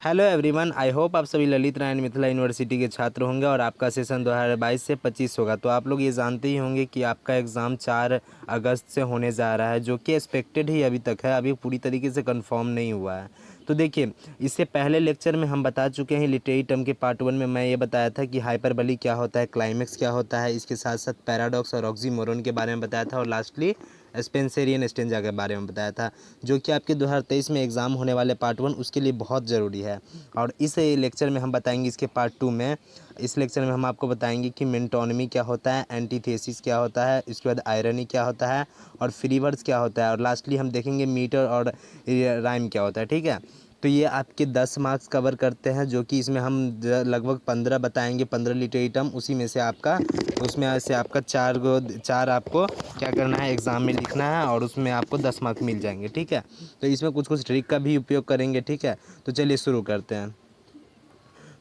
Hello everyone, I hope आप सभी Lalit Narayan Mithila university के छात्र होंगे और आपका सेशन 2022 से 25 होगा। तो आप लोग ये जानते ही होंगे कि आपका एग्ज़ाम 4 अगस्त से होने जा रहा है, जो कि एक्सपेक्टेड ही अभी तक है, अभी पूरी तरीके से कंफर्म नहीं हुआ है। तो देखिए, इससे पहले लेक्चर में हम बता चुके हैं, लिटरेरी टर्म के पार्ट 1 में मैं ये बताया था कि हाइपरबली क्या होता है, क्लाइमेक्स क्या होता है, इसके साथ साथ पैराडॉक्स और ऑक्सीमोरोन के बारे में बताया था और लास्टली स्पेंसरियन स्टेंजा के बारे में बताया था, जो कि आपके 2023 में एग्ज़ाम होने वाले पार्ट 1 उसके लिए बहुत ज़रूरी है। और इस लेक्चर में हम बताएंगे इसके पार्ट 2 में। इस लेक्चर में हम आपको बताएंगे कि मेंटोनमी क्या होता है, एंटीथेसिस क्या होता है, इसके बाद आयरनी क्या होता है और फ्री वर्ड्स क्या होता है और लास्टली हम देखेंगे मीटर और राइम क्या होता है। ठीक है, तो ये आपके 10 मार्क्स कवर करते हैं, जो कि इसमें हम लगभग 15 बताएंगे, 15 लिटरेरी टर्म, उसी में से आपका चार आपको क्या करना है, एग्ज़ाम में लिखना है और उसमें आपको 10 मार्क्स मिल जाएंगे। ठीक है, तो इसमें कुछ कुछ ट्रिक का भी उपयोग करेंगे। ठीक है, तो चलिए शुरू करते हैं।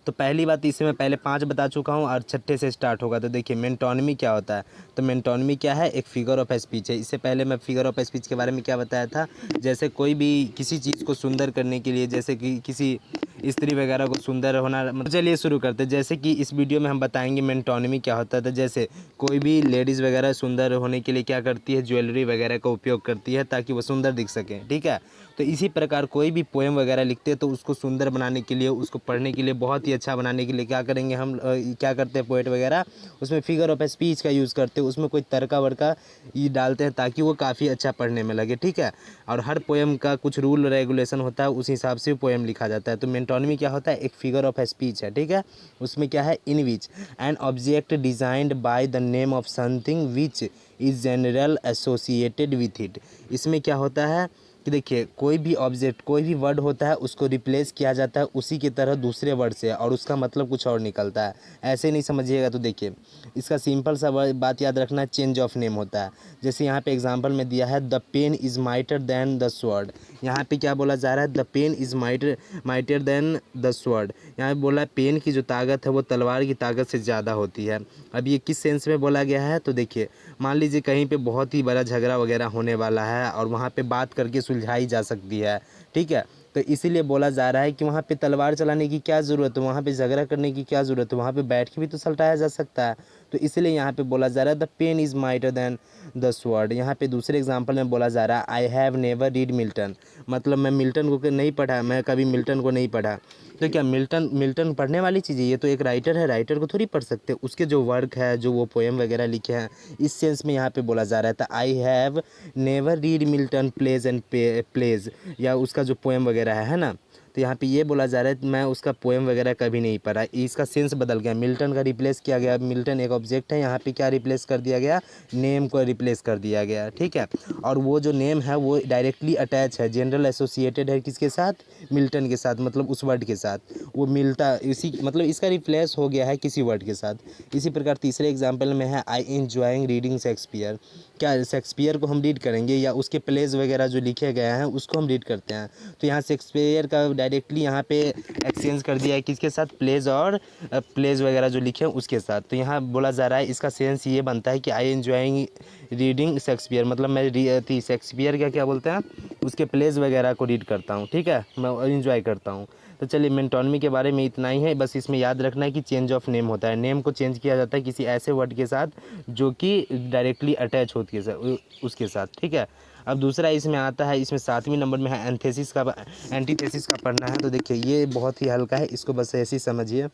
तो पहली बात, इसे मैं पहले 5 बता चुका हूँ और छठे से स्टार्ट होगा। तो देखिए, मेंटोनमी क्या होता है। तो मेंटोनमी क्या है, एक फिगर ऑफ स्पीच है। इससे पहले मैं फिगर ऑफ स्पीच के बारे में क्या बताया था, जैसे कोई भी किसी चीज़ को सुंदर करने के लिए, जैसे कि किसी स्त्री वगैरह को सुंदर होना, मतलब चलिए शुरू करते हैं। जैसे कि इस वीडियो में हम बताएंगे मेंटोनमी क्या होता है। तो जैसे कोई भी लेडीज़ वगैरह सुंदर होने के लिए क्या करती है, ज्वेलरी वगैरह का उपयोग करती है ताकि वो सुंदर दिख सकें। ठीक है, तो इसी प्रकार कोई भी पोएम वगैरह लिखते हैं तो उसको सुंदर बनाने के लिए, उसको पढ़ने के लिए बहुत ही अच्छा बनाने के लिए क्या करेंगे हम, क्या करते हैं पोएट वगैरह, उसमें फिगर ऑफ स्पीच का यूज़ करते हैं, उसमें कोई तर्का वर्का ये डालते हैं ताकि वो काफ़ी अच्छा पढ़ने में लगे। ठीक है, और हर पोएम का कुछ रूल रेगुलेशन होता है, उस हिसाब से पोएम लिखा जाता है। तो मेंटोनमी क्या होता है, एक फिगर ऑफ स्पीच है। ठीक है, उसमें क्या है, in which an object designed by the name of something which is general associated with it. इसमें क्या होता है कि देखिए, कोई भी ऑब्जेक्ट, कोई भी वर्ड होता है, उसको रिप्लेस किया जाता है उसी की तरह दूसरे वर्ड से और उसका मतलब कुछ और निकलता है। ऐसे नहीं समझिएगा। तो देखिए, इसका सिंपल सा बात याद रखना, चेंज ऑफ नेम होता है। जैसे यहाँ पे एग्जांपल में दिया है, the pen is mightier than the sword. यहाँ पे क्या बोला जा रहा है, the pen is mightier than the sword. यहाँ पे बोला पेन की जो ताकत है वो तलवार की ताकत से ज़्यादा होती है। अब ये किस सेंस में बोला गया है, तो देखिए, मान लीजिए कहीं पे बहुत ही बड़ा झगड़ा वगैरह होने वाला है और वहाँ पे बात करके सुलझाई जा सकती है। ठीक है, तो इसीलिए बोला जा रहा है कि वहाँ पे तलवार चलाने की क्या ज़रूरत है, वहाँ पे झगड़ा करने की क्या ज़रूरत है, वहाँ पे बैठ के भी तो सलटाया जा सकता है। तो इसलिए यहाँ पे बोला जा रहा है the pen is mightier than the sword. यहाँ पे दूसरे एग्जांपल में बोला जा रहा है, I have never read Milton. मतलब मैं मिल्टन को नहीं पढ़ा, मैं कभी मिल्टन को नहीं पढ़ा। तो क्या मिल्टन मिल्टन पढ़ने वाली चीज़ है? ये तो एक राइटर है, राइटर को थोड़ी पढ़ सकते, उसके जो वर्क है, जो वो पोएम वगैरह लिखे हैं, इस सेंस में यहाँ पे बोला जा रहा है। तो I have never read Milton plays and plays, या उसका जो पोएम वगैरह है ना, तो यहाँ पे ये बोला जा रहा है मैं उसका पोएम वगैरह कभी नहीं पढ़ा। इसका सेंस बदल गया, मिल्टन का रिप्लेस किया गया। मिल्टन एक ऑब्जेक्ट है, यहाँ पे क्या रिप्लेस कर दिया गया, नेम को रिप्लेस कर दिया गया। ठीक है, और वो जो नेम है वो डायरेक्टली अटैच है, जनरल एसोसिएटेड है किसके साथ, मिल्टन के साथ, मतलब उस वर्ड के साथ वो मिलता, इसी मतलब इसका रिप्लेस हो गया है किसी वर्ड के साथ। इसी प्रकार तीसरे एग्जाम्पल में है, आई एंजॉइंग रीडिंग शेक्सपियर। क्या शेक्सपियर को हम रीड करेंगे या उसके प्लेज वगैरह जो लिखे गए हैं उसको हम रीड करते हैं? तो यहाँ शेक्सपियर का डायरेक्टली यहाँ पे एक्सचेंज कर दिया है किसके साथ, प्लेज और प्लेज वगैरह जो लिखे हैं उसके साथ। तो यहाँ बोला जा रहा है, इसका सेंस ये बनता है कि आई एंजॉइंग रीडिंग शेक्सपियर, मतलब मैं शेक्सपियर का क्या बोलते हैं, उसके प्लेज वगैरह को रीड करता हूँ। ठीक है, मैं इन्जॉय करता हूँ। तो चलिए, मेंटोनमी के बारे में इतना ही है। बस इसमें याद रखना है कि चेंज ऑफ नेम होता है, नेम को चेंज किया जाता है किसी ऐसे वर्ड के साथ जो कि डायरेक्टली अटैच होती है उसके साथ। ठीक है, अब दूसरा इसमें आता है, इसमें 7वें नंबर में है एंटीथेसिस का पढ़ना है। तो देखिए, ये बहुत ही हल्का है, इसको बस ऐसे ही समझिए।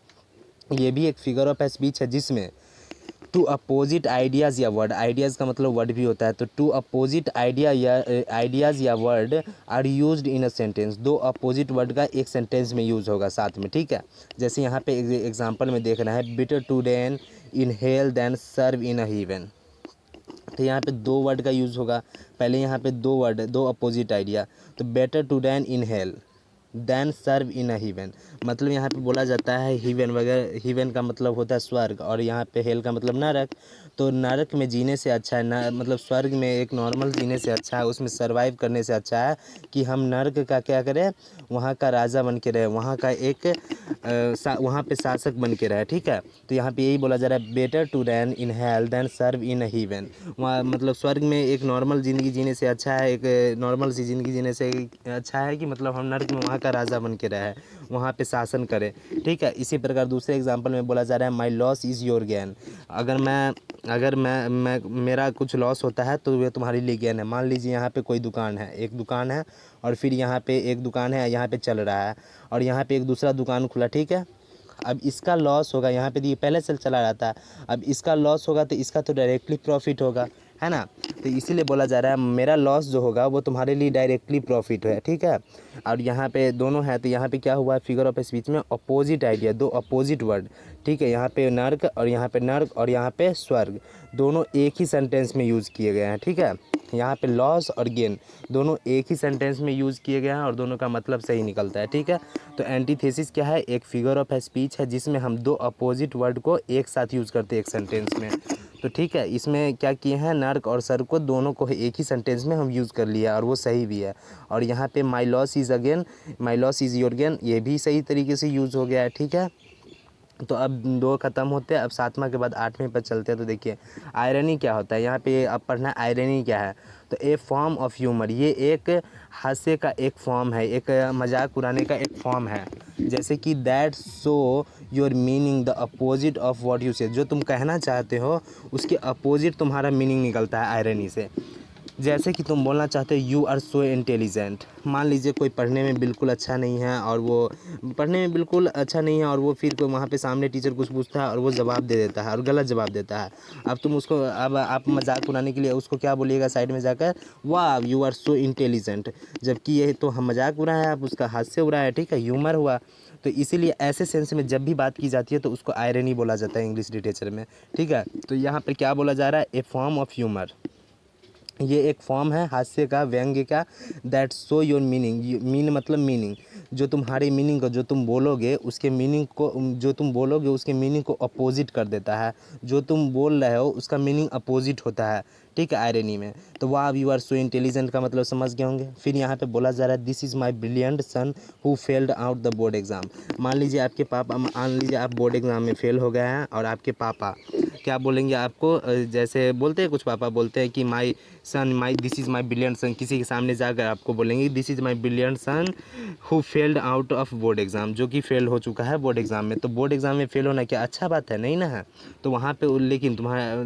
ये भी एक फिगर ऑफ स्पीच है जिसमें टू अपोजिट आइडियाज़ या वर्ड, आइडियाज़ का मतलब वर्ड भी होता है, तो टू अपोजिट आइडियाज़ या word are used in a sentence. दो अपोजिट वर्ड का एक सेंटेंस में यूज़ होगा साथ में। ठीक है, जैसे यहाँ पे एग्जांपल में देख रहे हैं, better to then inhale then serve in a heaven. तो यहाँ पे दो वर्ड का यूज़ होगा। पहले यहाँ पे दो वर्ड, दो अपोजिट आइडिया, तो better to then inhale then serve in a heaven. मतलब यहाँ पे बोला जाता है हीवन वगैरह, हीवन का मतलब होता है स्वर्ग और यहाँ पे हेल का मतलब नरक। तो नरक में जीने से अच्छा है ना, मतलब स्वर्ग में एक नॉर्मल जीने से अच्छा है, उसमें सरवाइव करने से अच्छा है कि हम नरक का क्या करें, वहाँ का राजा बन के रहे, वहाँ का एक वहाँ पे शासक बन के रहे। ठीक है, तो यहाँ पे यही बोला जा रहा है, better to than in hell than serve in heaven. वहाँ मतलब स्वर्ग में एक नॉर्मल ज़िंदगी जीने से अच्छा है, एक नॉर्मल सी ज़िंदगी जीने से अच्छा है कि मतलब हम नर्क में वहाँ का राजा बन के रहे, वहाँ पे शासन करे, ठीक है। इसी प्रकार दूसरे एग्जांपल में बोला जा रहा है my loss is your gain. अगर मैं मेरा कुछ लॉस होता है तो ये तुम्हारे लिए गेन है। मान लीजिए यहाँ पे कोई दुकान है, एक दुकान है और फिर यहाँ पे एक दुकान है, यहाँ पे चल रहा है और यहाँ पे एक दूसरा दुकान खुला, ठीक है। अब इसका लॉस होगा, यहाँ पे देखिए पहले से चला रहता है, अब इसका लॉस होगा तो इसका तो डायरेक्टली प्रॉफिट होगा, है ना। तो इसीलिए बोला जा रहा है मेरा लॉस जो होगा वो तुम्हारे लिए डायरेक्टली प्रॉफिट है, ठीक है। और यहाँ पे दोनों है तो यहाँ पे क्या हुआ, फिगर ऑफ स्पीच में अपोजिट आइडिया, दो अपोजिट वर्ड, ठीक है। यहाँ पे नर्क और यहाँ पे नर्क और यहाँ पे स्वर्ग, दोनों एक ही सेंटेंस में यूज़ किए गए हैं, ठीक है। यहाँ पे लॉस और गेन दोनों एक ही सेंटेंस में यूज़ किए गए हैं और दोनों का मतलब सही निकलता है, ठीक है। तो एंटीथेसिस क्या है, एक फिगर ऑफ स्पीच है जिसमें हम दो अपोजिट वर्ड को एक साथ यूज़ करते हैं एक सेंटेंस में। तो ठीक है, इसमें क्या किए हैं, नर्क और सर को दोनों को एक ही सेंटेंस में हम यूज़ कर लिया और वो सही भी है। और यहाँ पे my loss is again, my loss is your gain, ये भी सही तरीके से यूज़ हो गया है, ठीक है। तो अब दो ख़त्म होते हैं, अब सातवां के बाद आठवें पर चलते हैं। तो देखिए आयरनी क्या होता है, यहाँ पे अब पढ़ना है आयरनी क्या है। तो ए फॉर्म ऑफ ह्यूमर, ये एक हास्य का एक फॉर्म है, एक मजाक उड़ाने का एक फॉर्म है। जैसे कि that so your meaning the opposite of what you से, जो तुम कहना चाहते हो उसके अपोजिट तुम्हारा मीनिंग निकलता है आयरनी से। जैसे कि तुम बोलना चाहते हो यू आर सो इंटेलिजेंट, मान लीजिए कोई पढ़ने में बिल्कुल अच्छा नहीं है और वो पढ़ने में बिल्कुल अच्छा नहीं है और वो फिर कोई वहाँ पे सामने टीचर कुछ पूछता है और वो जवाब दे देता है और गलत जवाब देता है। अब तुम उसको, अब आप मजाक उड़ाने के लिए उसको क्या बोलिएगा साइड में जाकर, वाह यू आर सो इंटेलिजेंट, जबकि ये तो हम मजाक उड़ाए हैं, आप उसका हास्य उड़ाए, ठीक है, ह्यूमर हुआ। तो इसीलिए ऐसे सेंस में जब भी बात की जाती है तो उसको आयरनी बोला जाता है इंग्लिश लिटरेचर में, ठीक है। तो यहाँ पर क्या बोला जा रहा है, ए फॉर्म ऑफ ह्यूमर, ये एक फॉर्म है हास्य का, व्यंग्य का। That so your meaning, mean मतलब मीनिंग, जो तुम्हारी मीनिंग को, जो तुम बोलोगे उसके मीनिंग को, जो तुम बोलोगे उसके मीनिंग को अपोजिट कर देता है, जो तुम बोल रहे हो उसका मीनिंग अपोजिट होता है, ठीक है, आयरनी में। तो वाह यू आर सो इंटेलिजेंट का मतलब समझ गए होंगे। फिर यहाँ पे बोला जा रहा है this is my brilliant son who failed out the board exam. मान लीजिए आपके पापा, मान लीजिए आप बोर्ड एग्ज़ाम में फेल हो गए हैं और आपके पापा क्या बोलेंगे आपको, जैसे बोलते हैं कुछ पापा बोलते हैं कि my son, my this is my brilliant son, किसी के सामने जाकर आपको बोलेंगे this is my brilliant son who failed out of board exam, जो कि फेल हो चुका है बोर्ड एग्ज़ाम में। तो बोर्ड एग्ज़ाम में फेल होना क्या अच्छा बात है, नहीं ना है। तो वहाँ पे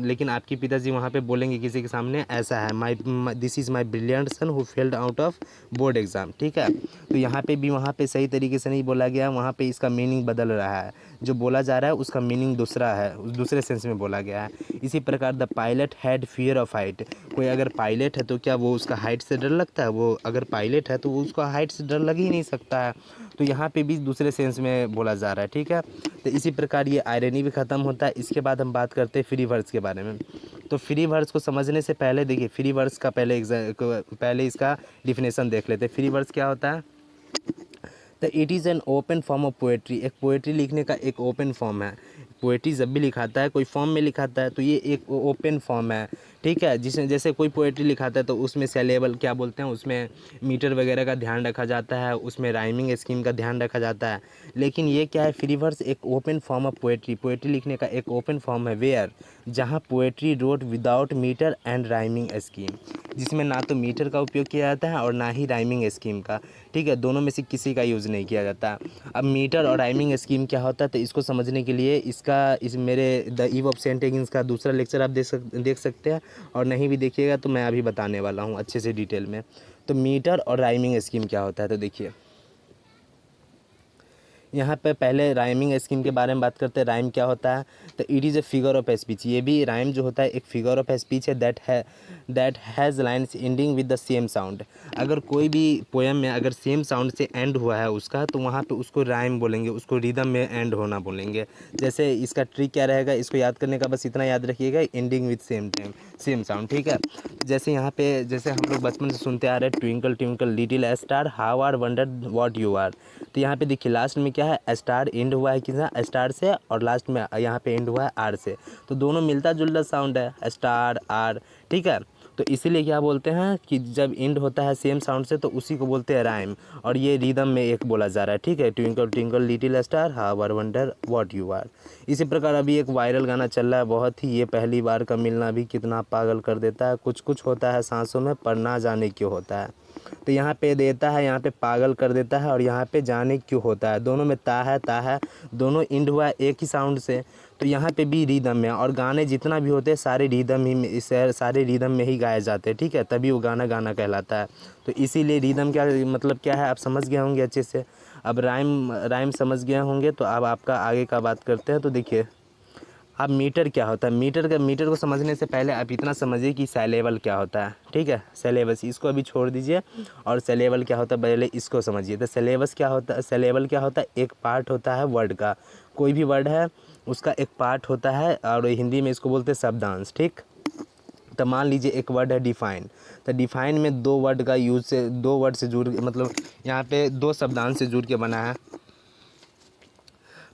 लेकिन आपके पिताजी वहाँ पे बोलेंगे किसी के सामने ऐसा है, my this is my brilliant son who failed out of board exam, ठीक है। तो यहाँ पे भी वहाँ पे सही तरीके से नहीं बोला गया, वहाँ पे इसका मीनिंग बदल रहा है, जो बोला जा रहा है उसका मीनिंग दूसरा है, दूसरे सेंस में बोला गया है। इसी प्रकार the pilot had fear of height, कोई अगर पायलट है तो क्या वो उसका हाइट से डर लगता है, वो अगर पायलट है तो वो उसका हाइट से डर लग ही नहीं सकता है। तो यहाँ पे भी दूसरे सेंस में बोला जा रहा है, ठीक है। तो इसी प्रकार ये आयरनी भी ख़त्म होता है। इसके बाद हम बात करते हैं फ्री वर्ड्स के बारे में। तो फ्री वर्ड्स को समझने से पहले देखिए फ्री वर्ड्स का पहले इसका डिफिनेशन देख लेते हैं। फ्री वर्ड्स क्या होता है, तो it is an open form of poetry, एक पोएट्री लिखने का एक ओपन फॉर्म है। पोएट्री जब भी लिखाता है कोई फॉर्म में लिखाता है तो ये एक ओपन फॉर्म है, ठीक है। जिसमें जैसे कोई पोएट्री लिखाता है तो उसमें सिलेबल क्या बोलते हैं, उसमें मीटर वगैरह का ध्यान रखा जाता है, उसमें राइमिंग स्कीम का ध्यान रखा जाता है। लेकिन ये क्या है, फ्री वर्स एक open form of poetry, poetry लिखने का एक ओपन फॉर्म है वेयर, जहाँ poetry wrote without meter and rhyming scheme, जिसमें ना तो मीटर का उपयोग किया जाता है और ना ही राइमिंग स्कीम का, ठीक है। दोनों में से किसी का यूज़ नहीं किया जाता। अब मीटर और राइमिंग स्कीम क्या होता है, तो इसको समझने के लिए इस मेरे द ईव ऑफ सेंटेंस का दूसरा लेक्चर आप देख सकते हैं, और नहीं भी देखिएगा तो मैं अभी बताने वाला हूँ अच्छे से डिटेल में। तो मीटर और राइमिंग स्कीम क्या होता है, तो देखिए यहाँ पे पहले राइमिंग स्कीम के बारे में बात करते हैं। राइम क्या होता है, तो it is a figure of speech, ये भी राइम जो होता है एक फिगर ऑफ स्पीच है। That has lines ending with the same sound, अगर कोई भी पोएम में अगर सेम साउंड से एंड हुआ है उसका, तो वहाँ पे उसको राइम बोलेंगे, उसको रिदम में एंड होना बोलेंगे। जैसे इसका ट्रिक क्या रहेगा, इसको याद करने का बस इतना याद रखिएगा, एंडिंग विद सेम साउंड, ठीक है। जैसे यहाँ पे जैसे हम लोग बचपन से सुनते आ रहे हैं, twinkle twinkle little star how are wonder what you are. तो यहाँ पे देखिए लास्ट में क्या है, स्टार एंड हुआ है किसना, स्टार से, और लास्ट में यहाँ पे एंड हुआ है आर से, तो दोनों मिलता जुलता साउंड है, स्टार आर, ठीक है। तो इसीलिए क्या बोलते हैं कि जब एंड होता है सेम साउंड से तो उसी को बोलते हैं राइम, और ये रिदम में एक बोला जा रहा है, ठीक है। Twinkle twinkle little star how are wonder what you are. इसी प्रकार अभी एक वायरल गाना चल रहा है बहुत ही, ये पहली बार का मिलना भी कितना पागल कर देता है, कुछ कुछ होता है सांसों में पर ना जाने क्यों होता है। तो यहाँ पे देता है, यहाँ पे पागल कर देता है, और यहाँ पे जाने क्यों होता है, दोनों में ता है, दोनों इंड हुआ एक ही साउंड से। तो यहाँ पे भी रिदम है, और गाने जितना भी होते हैं सारे रिदम ही में, सारे रिदम में ही गाए जाते हैं, ठीक है, तभी वो गाना गाना कहलाता है। तो इसीलिए रिदम क्या मतलब क्या है आप समझ गए होंगे अच्छे से। अब राइम समझ गए होंगे, तो अब आपका आगे का बात करते हैं। तो देखिए अब मीटर क्या होता है, मीटर को समझने से पहले आप इतना समझिए कि सेलेबल क्या होता है, ठीक है। सेलेबस इसको अभी छोड़ दीजिए, और सेलेबल क्या होता है पहले इसको समझिए। तो सेलेबस क्या होता है, सेलेबल क्या होता है, एक पार्ट होता है वर्ड का, कोई भी वर्ड है उसका एक पार्ट होता है, और हिंदी में इसको बोलते हैं शब्दांश, ठीक। तो मान लीजिए एक वर्ड है डिफाइन, तो डिफाइन में दो वर्ड का यूज से, दो वर्ड से जुड़, मतलब यहाँ पे दो शब्दांश से जुड़ के बना है।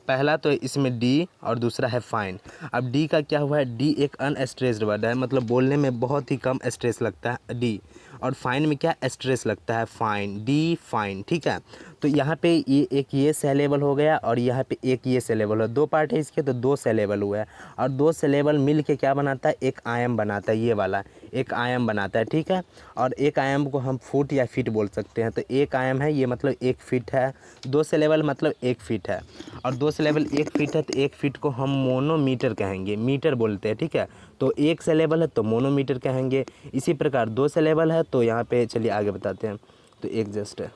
पहला तो इसमें डी और दूसरा है फाइन। अब डी का क्या हुआ है, डी एक अनस्ट्रेस्ड वर्ड है, मतलब बोलने में बहुत ही कम स्ट्रेस लगता है डी, और फाइन में क्या स्ट्रेस लगता है, फाइन, डी फाइन, ठीक है। तो यहाँ पे ये सेलेबल हो गया, और यहाँ पे एक ये सेलेबल हो, दो पार्ट है इसके, तो दो सेलेबल हुआ है, और दो सेलेबल मिल के क्या बनाता है, एक आयाम बनाता है, ये वाला एक आयाम बनाता है, ठीक है। और एक आयाम को हम फुट या फीट बोल सकते हैं। तो एक आयाम है ये, मतलब 1 फीट है, दो सेलेबल मतलब 1 फीट है, और दो सेलेबल 1 फीट है, तो 1 फीट को हम मोनोमीटर कहेंगे, मीटर बोलते हैं, ठीक है। तो एक सेलेबल है तो मोनोमीटर कहेंगे। इसी प्रकार दो सेलेबल है तो यहाँ पे चलिए आगे बताते हैं। तो एक जस्ट है,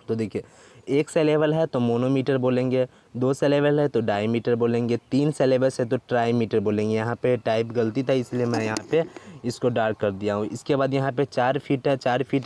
तो देखिए एक सेलेबल है तो मोनोमीटर बोलेंगे, दो सेलेबल है तो डाईमीटर बोलेंगे, तीन सेलेबस है तो ट्राईमीटर बोलेंगे। यहाँ पे टाइप गलती था इसलिए मैं यहाँ पे इसको डार्क कर दिया हूँ। इसके बाद यहाँ पे 4 फीट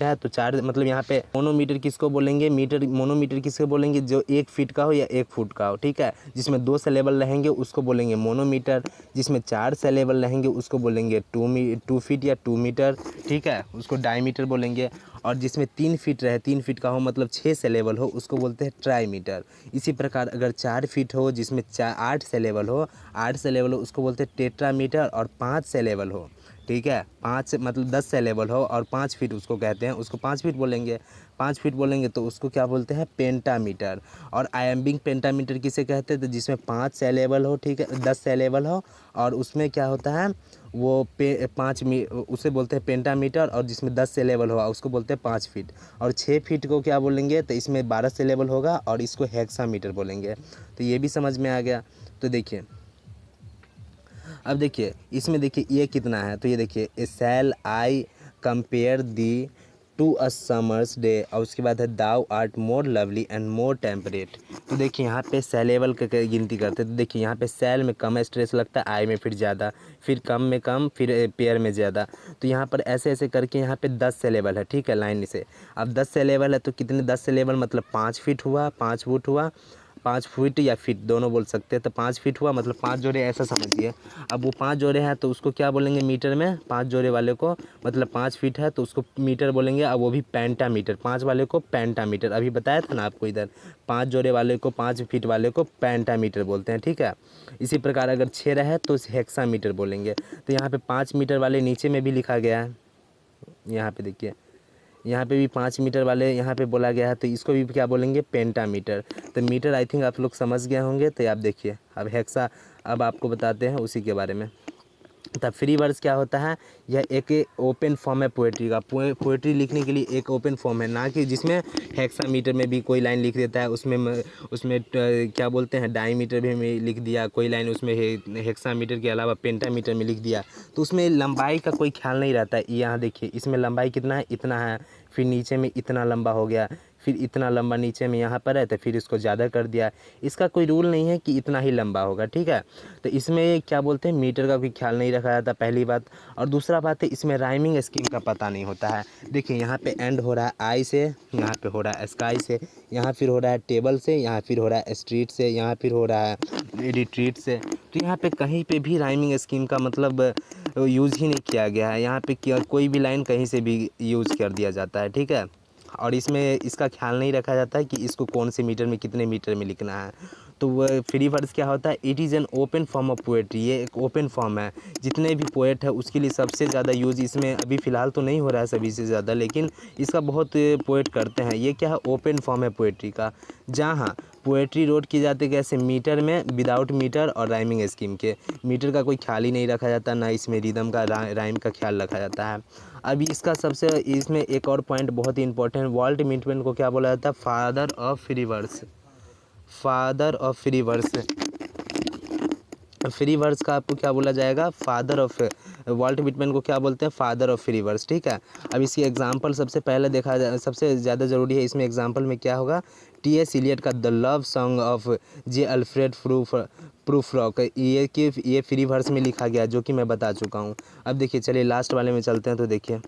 है तो 4 मतलब यहाँ पे मोनोमीटर किसको बोलेंगे, मोनोमीटर किसको बोलेंगे, जो 1 फीट का हो या 1 फुट का हो, ठीक है। जिसमें 2 सेलेबल रहेंगे उसको बोलेंगे मोनोमीटर, जिसमें 4 सेलेबल रहेंगे उसको बोलेंगे 2 फीट या 2 मीटर, ठीक है, उसको डाईमीटर बोलेंगे। और जिसमें 3 फीट रहे, 3 फीट का हो मतलब 6 सेलेबल हो, उसको बोलते हैं ट्राईमीटर। इसी प्रकार अगर 4 फीट हो जिसमें 8 सेलेबल हो, 8 सेलेबल हो उसको बोलते हैं टेट्रामीटर। और 5 सेलेबल हो, ठीक है, 5 मतलब 10 सेलेबल हो और 5 फीट उसको कहते हैं, उसको 5 फीट बोलेंगे। 5 फीट बोलेंगे तो उसको क्या बोलते हैं, पेंटामीटर। और आयम्बिक पेंटामीटर किसे कहते हैं, तो जिसमें 5 सेलेबल हो, ठीक है, 10 सेलेबल हो, और उसमें क्या होता है वो उसे बोलते हैं पेंटामीटर। और जिसमें 10 सेलेबल होगा उसको बोलते हैं 5 फीट। और 6 फीट को क्या बोलेंगे, तो इसमें 12 सेलेबल होगा और इसको हेक्सामीटर बोलेंगे। तो ये भी समझ में आ गया। तो देखिए अब देखिए इसमें देखिए ये कितना है, तो ये देखिए a shall I compare thee to a summer's day, और उसके बाद है thou art more lovely and more temperate. तो देखिए यहाँ पे सेलेबल का गिनती करते हैं। तो देखिए यहाँ पे सेल में कम स्ट्रेस लगता है, आई में फिर ज़्यादा, फिर कम में कम, फिर पेयर में ज़्यादा। तो यहाँ पर ऐसे ऐसे करके यहाँ पे 10 सेलेबल है, ठीक है, लाइन से। अब 10 सेलेबल है तो कितने, 10 सेलेबल मतलब 5 फीट हुआ, 5 फुट हुआ, 5 फीट या फीट दोनों बोल सकते हैं। तो 5 फीट हुआ मतलब 5 जोड़े, ऐसा समझिए। अब वो 5 जोड़े हैं तो उसको क्या बोलेंगे मीटर में, 5 जोड़े वाले को, मतलब 5 फीट है तो उसको मीटर बोलेंगे। अब वो भी पेंटामीटर, 5 वाले को पेंटामीटर, अभी बताया था ना आपको इधर, 5 जोड़े वाले को, 5 फीट वाले को पेंटामीटर बोलते हैं, ठीक है। इसी प्रकार अगर 6 रहे तो हेक्सामीटर बोलेंगे। तो यहाँ पे 5 मीटर वाले नीचे में भी लिखा गया है, यहाँ पे देखिए, यहाँ पे भी 5 मीटर वाले यहाँ पे बोला गया है, तो इसको भी क्या बोलेंगे, पेंटामीटर। तो मीटर आई थिंक आप लोग समझ गए होंगे। तो आप देखिए अब हेक्सा, अब आपको बताते हैं उसी के बारे में। तब फ्री वर्स क्या होता है, यह एक ओपन फॉर्म है पोएट्री का। पोएट्री लिखने के लिए एक ओपन फॉर्म है, ना कि जिसमें हेक्सामीटर में भी कोई लाइन लिख देता है, उसमें क्या बोलते हैं डाईमीटर भी में लिख दिया कोई लाइन, उसमें हेक्सामीटर के अलावा पेंटामीटर में लिख दिया, तो उसमें लंबाई का कोई ख्याल नहीं रहता है। यहाँ देखिए इसमें लंबाई कितना है, इतना है, फिर नीचे में इतना लंबा हो गया, फिर इतना लंबा नीचे में यहाँ पर है तो फिर इसको ज़्यादा कर दिया। इसका कोई रूल नहीं है कि इतना ही लंबा होगा, ठीक है। तो इसमें क्या बोलते हैं, मीटर का कोई ख्याल नहीं रखा जाता, पहली बात। और दूसरा बात है इसमें राइमिंग स्कीम का पता नहीं होता है। देखिए यहाँ पे एंड हो रहा है आई से, यहाँ पे हो रहा है स्काई से, यहाँ फिर हो रहा है टेबल से, यहाँ फिर हो रहा है स्ट्रीट से, यहाँ फिर हो रहा है रिट्रीट से। तो यहाँ पे कहीं पे भी राइमिंग स्कीम का मतलब यूज़ ही नहीं किया गया है। यहाँ पे कोई भी लाइन कहीं से भी यूज़ कर दिया जाता है, ठीक है। और इसमें इसका ख्याल नहीं रखा जाता है कि इसको कौन से मीटर में कितने मीटर में लिखना है। तो वह फ्री वर्स क्या होता है, it is an open form of poetry. ये एक ओपन फॉर्म है, जितने भी पोएट है उसके लिए सबसे ज़्यादा यूज़ इसमें अभी फ़िलहाल तो नहीं हो रहा है सभी से ज़्यादा, लेकिन इसका बहुत पोएट करते हैं। ये क्या है, ओपन फॉर्म है पोएट्री का, जहाँ पोएट्री रोट की जाती है कैसे, मीटर में, विदाउट मीटर और राइमिंग स्कीम के। मीटर का कोई ख्याल ही नहीं रखा जाता, ना इसमें रिदम का राइम का ख्याल रखा जाता है। अभी इसका सबसे इसमें एक और पॉइंट बहुत ही इंपॉर्टेंट, वॉल्ट व्हिटमैन को क्या बोला जाता है, father of free verse. Father of free verse, free verse का आपको क्या बोला जाएगा, फादर ऑफ, वॉल्ट व्हिटमैन को क्या बोलते हैं, फादर ऑफ फ्री वर्स, ठीक है। अब इसकी एग्जांपल सबसे पहले देखा जाए, सबसे ज़्यादा ज़रूरी है इसमें एग्जांपल में क्या होगा, टी.एस. इलियट का the love song of J Alfred Prufrock, ये फ्री वर्स में लिखा गया, जो कि मैं बता चुका हूँ। अब देखिए चलिए लास्ट वाले में चलते हैं। तो देखिए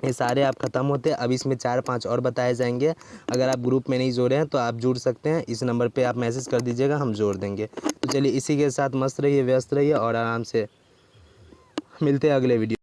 ये सारे आप ख़त्म होते हैं, अब इसमें 4-5 और बताए जाएंगे। अगर आप ग्रुप में नहीं जोड़े हैं तो आप जुड़ सकते हैं, इस नंबर पे आप मैसेज कर दीजिएगा, हम जोड़ देंगे। तो चलिए इसी के साथ मस्त रहिए, व्यस्त रहिए और आराम से मिलते हैं अगले वीडियो।